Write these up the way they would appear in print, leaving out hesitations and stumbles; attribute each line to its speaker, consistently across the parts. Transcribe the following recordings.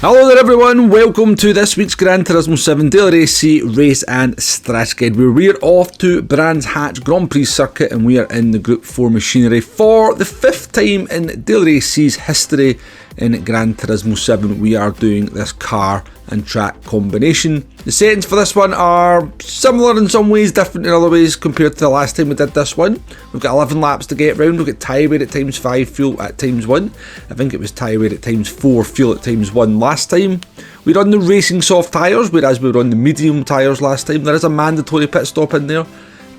Speaker 1: Hello there everyone, welcome to this week's Gran Turismo 7 Daily Race Race and Strategy Guide, where we're off to Brands Hatch Grand Prix circuit and we are in the Group 4 machinery for the 5th time in Daily Race's history in Gran Turismo 7. We are doing this car and track combination. The settings for this one are similar in some ways, different in other ways compared to the last time we did this one. We've got 11 laps to get round. We've got tyre wear at times 5, fuel at times 1. I think it was tyre wear at times 4, fuel at times 1 last time. We run the racing soft tyres, whereas we were on the medium tyres last time. There is a mandatory pit stop in there.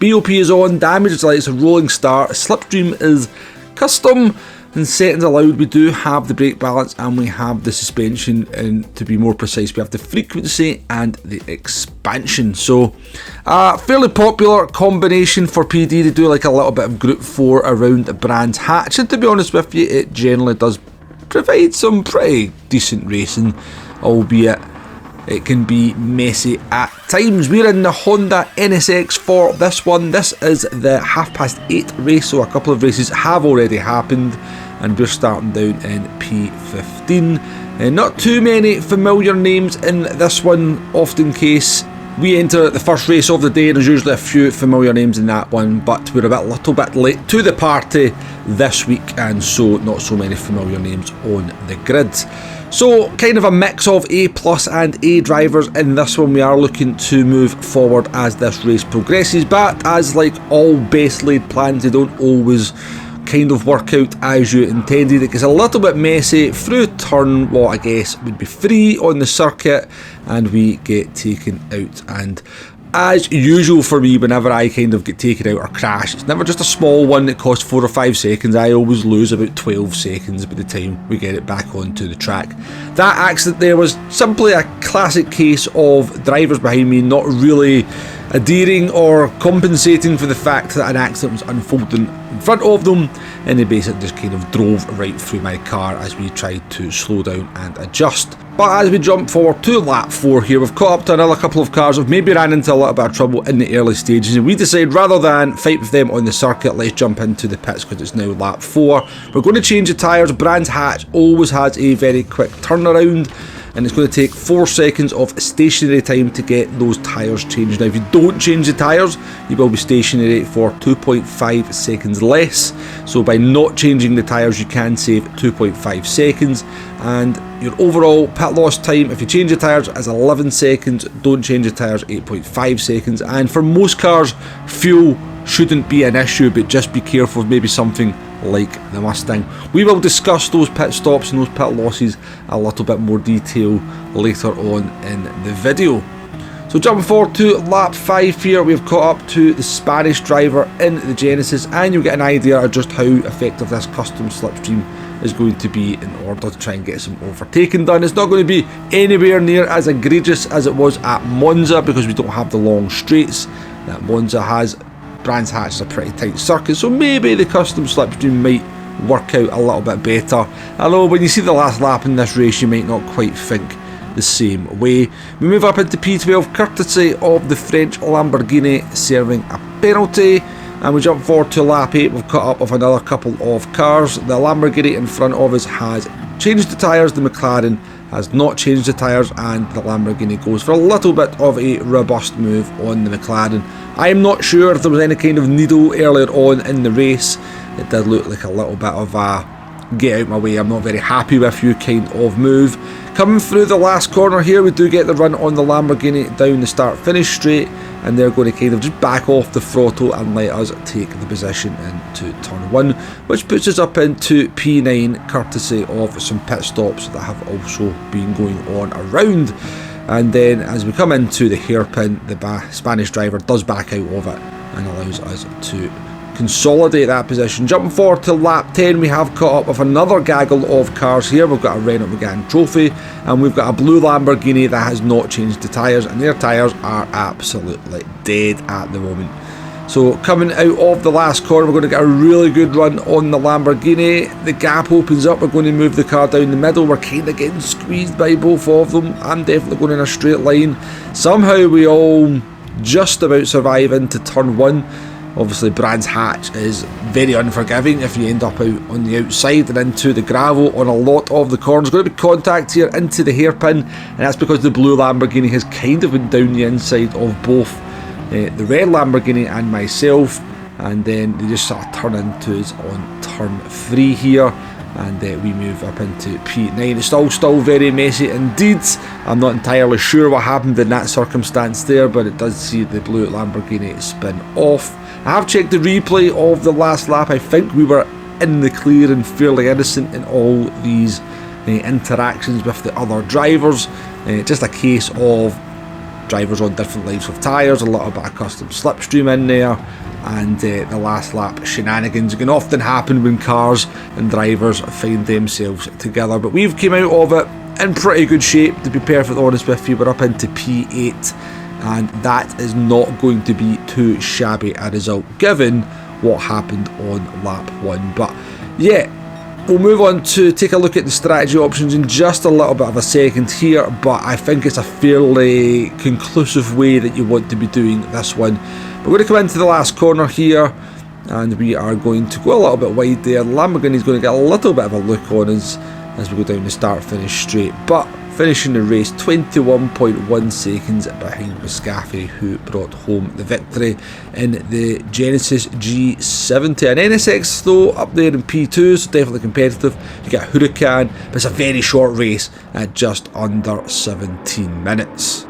Speaker 1: BOP is on, damage lights, a rolling start, slipstream is custom, and settings allowed. We do have the brake balance and we have the suspension, and to be more precise we have the frequency and the expansion. So fairly popular combination for PD to do like a little bit of Group 4 around the Brands Hatch, and to be honest with you, it generally does provide some pretty decent racing, albeit it can be messy at times. We're in the Honda NSX for this one. This is the 8:30 race, so a couple of races have already happened and we're starting down in P15. Not too many familiar names in this one, often case. We enter the first race of the day and there's usually a few familiar names in that one, but we're a little bit late to the party this week, and so not so many familiar names on the grid. So kind of a mix of A plus and A drivers in this one. We are looking to move forward as this race progresses, but as like all best laid plans, they don't always kind of work out as you intended. It gets a little bit messy through turn what I guess would be 3 on the circuit, and we get taken out. And as usual for me, whenever I kind of get taken out or crash, it's never just a small one that costs 4 or 5 seconds. I always lose about 12 seconds by the time we get it back onto the track. That accident there was simply a classic case of drivers behind me not really adhering or compensating for the fact that an accident was unfolding in front of them, and they basically just kind of drove right through my car as we tried to slow down and adjust. But as we jump forward to lap 4 here, we've caught up to another couple of cars who've maybe ran into a little bit of trouble in the early stages, and we decide rather than fight with them on the circuit, let's jump into the pits because it's now lap 4. We're going to change the tyres. Brands Hatch always has a very quick turnaround, and it's going to take 4 seconds of stationary time to get those tyres changed. Now if you don't change the tyres, you will be stationary for 2.5 seconds less. So by not changing the tyres you can save 2.5 seconds, and your overall pit loss time, if you change the tyres, is 11 seconds, don't change the tyres 8.5 seconds. And for most cars, fuel shouldn't be an issue, but just be careful of maybe something like the Mustang. We will discuss those pit stops and those pit losses a little bit more detail later on in the video. So jumping forward to lap 5 here, we've caught up to the Spanish driver in the Genesis, and you'll get an idea of just how effective this custom slipstream is going to be in order to try and get some overtaking done. It's not going to be anywhere near as egregious as it was at Monza because we don't have the long straights that Monza has. Brands Hatch is a pretty tight circuit, so maybe the custom slipstream might work out a little bit better. Although when you see the last lap in this race you might not quite think the same way. We move up into P12 courtesy of the French Lamborghini serving a penalty, and we jump forward to lap 8. We've caught up with another couple of cars. The Lamborghini in front of us has changed the tyres, the McLaren has not changed the tyres, and the Lamborghini goes for a little bit of a robust move on the McLaren. I am not sure if there was any kind of needle earlier on in the race. It did look like a little bit of a get out my way, I'm not very happy with you kind of move. Coming through the last corner here, we do get the run on the Lamborghini down the start finish straight, and they're going to kind of just back off the throttle and let us take the position into turn 1, which puts us up into P9 courtesy of some pit stops that have also been going on around. And then as we come into the hairpin, the Spanish driver does back out of it and allows us to consolidate that position. Jumping forward to lap 10, we have caught up with another gaggle of cars here. We've got a Renault Megane Trophy, and we've got a blue Lamborghini that has not changed the tyres, and their tyres are absolutely dead at the moment. So coming out of the last corner, we're going to get a really good run on the Lamborghini. The gap opens up, we're going to move the car down the middle. We're kind of getting squeezed by both of them. I'm definitely going in a straight line. Somehow we all just about survive into turn 1. Obviously Brands Hatch is very unforgiving if you end up out on the outside and into the gravel on a lot of the corners. Going to be contact here into the hairpin, and that's because the blue Lamborghini has kind of been down the inside of both the red Lamborghini and myself, and then they just sort of turn into us on turn 3 here, and we move up into P9. It's still very messy indeed. I'm not entirely sure what happened in that circumstance there, but it does see the blue Lamborghini spin off. I have checked the replay of the last lap. I think we were in the clear and fairly innocent in all these interactions with the other drivers. Just a case of drivers on different lives of tyres, a little bit of custom slipstream in there, and the last lap shenanigans can often happen when cars and drivers find themselves together. But we've came out of it in pretty good shape, to be perfectly honest with you. We're up into P8, and that is not going to be too shabby a result given what happened on lap 1. But yeah, we'll move on to take a look at the strategy options in just a little bit of a second here, but I think it's a fairly conclusive way that you want to be doing this one. We're going to come into the last corner here, and we are going to go a little bit wide there. Lamborghini is going to get a little bit of a look on us as we go down the start-finish straight, but finishing the race 21.1 seconds behind Muscafi, who brought home the victory in the Genesis G70. An NSX though up there in P2, so definitely competitive. You get a Huracan, but it's a very short race at just under 17 minutes.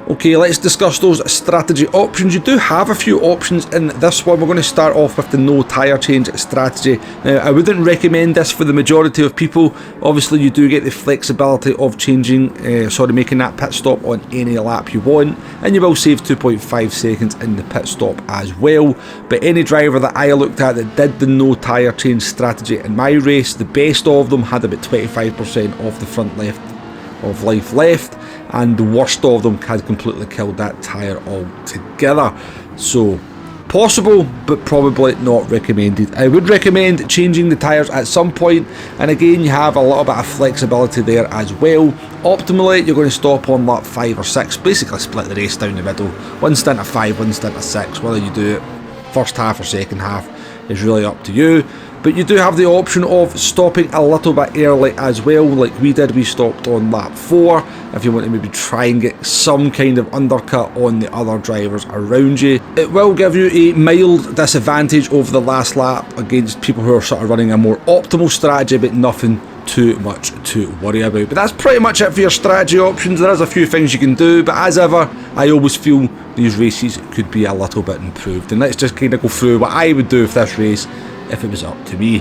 Speaker 1: Okay, let's discuss those strategy options. You do have a few options in this one. We're going to start off with the no tyre change strategy. Now, I wouldn't recommend this for the majority of people. Obviously, you do get the flexibility of making that pit stop on any lap you want, and you will save 2.5 seconds in the pit stop as well. But any driver that I looked at that did the no tyre change strategy in my race, the best of them had about 25% of the front left of life left, and the worst of them had completely killed that tyre altogether. So possible, but probably not recommended. I would recommend changing the tyres at some point, and again you have a little bit of flexibility there as well. Optimally you're going to stop on lap 5 or 6, basically split the race down the middle, one stint of 5, one stint of 6. Whether you do it first half or second half is really up to you. But you do have the option of stopping a little bit early as well, like we did. We stopped on lap 4 if you want to maybe try and get some kind of undercut on the other drivers around you. It will give you a mild disadvantage over the last lap against people who are sort of running a more optimal strategy, but nothing too much to worry about. But that's pretty much it for your strategy options. There is a few things you can do, but as ever, I always feel these races could be a little bit improved. And let's just kind of go through what I would do with this race if it was up to me.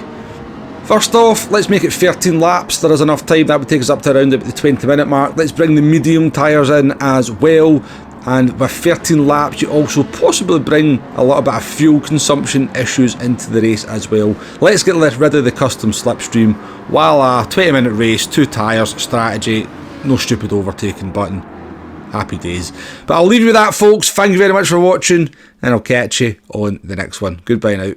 Speaker 1: First off, let's make it 13 laps. There is enough time. That would take us up to around about the 20-minute mark. Let's bring the medium tyres in as well. And with 13 laps, you also possibly bring a little bit of fuel consumption issues into the race as well. Let's get rid of the custom slipstream. Voila, 20-minute race, 2 tyres, strategy, no stupid overtaking button. Happy days. But I'll leave you with that, folks. Thank you very much for watching, and I'll catch you on the next one. Goodbye now.